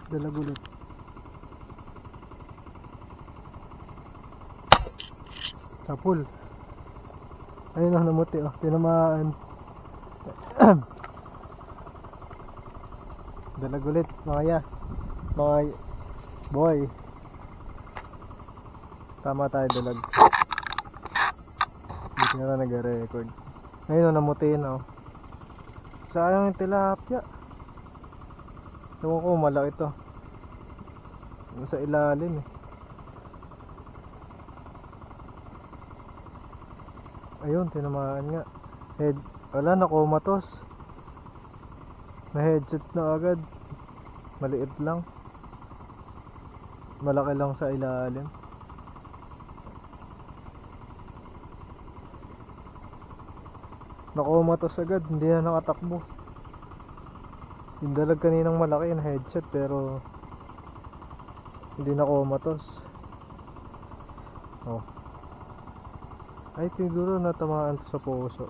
Dalag ulit. Sapul. Ayun na, namuti oh. Tinamaan. Dalag ulit mga boy. Tama tayo dalag. Hindi na nag-record. Ngayon namuti na oh. Sayang yung tilapia. Ewan ko, malaki ito. Nasa ilalim eh. Ayun, tinamaan nga. Wala na, kumatos. Na headset na agad. Maliit lang. Malaki lang sa ilalim. Nakumatos agad, hindi na nakatakbo. Yung dalag kaninang malaki yung headset pero hindi na kumatos. Oh. Ay siguro natamaan sa puso.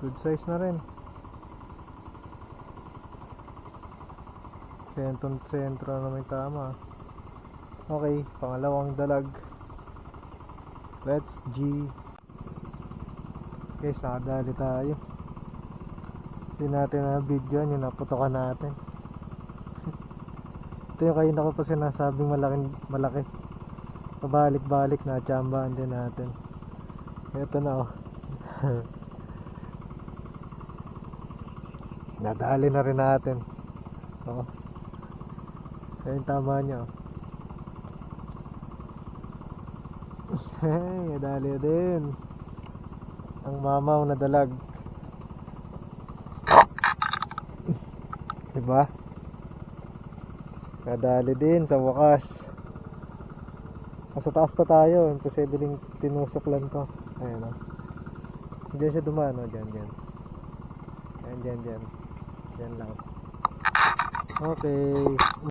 Good size na rin. Sentro na may tama. Okay, pangalawang dalag. Let's G. Guys, nakadali tayo. Hindi natin na video yun, naputokan natin. Ito yung kayo na ko pa sinasabing malaki. Pabalik-balik na tsambahan din natin. Ito na oh. Nadali na rin natin. Oo. Kaya yung tama nyo. Hey, nadali din. Ang mamaw na dalag. Diba? Nadali din sa wakas. Nasa taas pa tayo, imposibleng tinusok lang to. Ayan o. Diyan siya dumaan o, dyan. Ayan, dyan lang. Okay.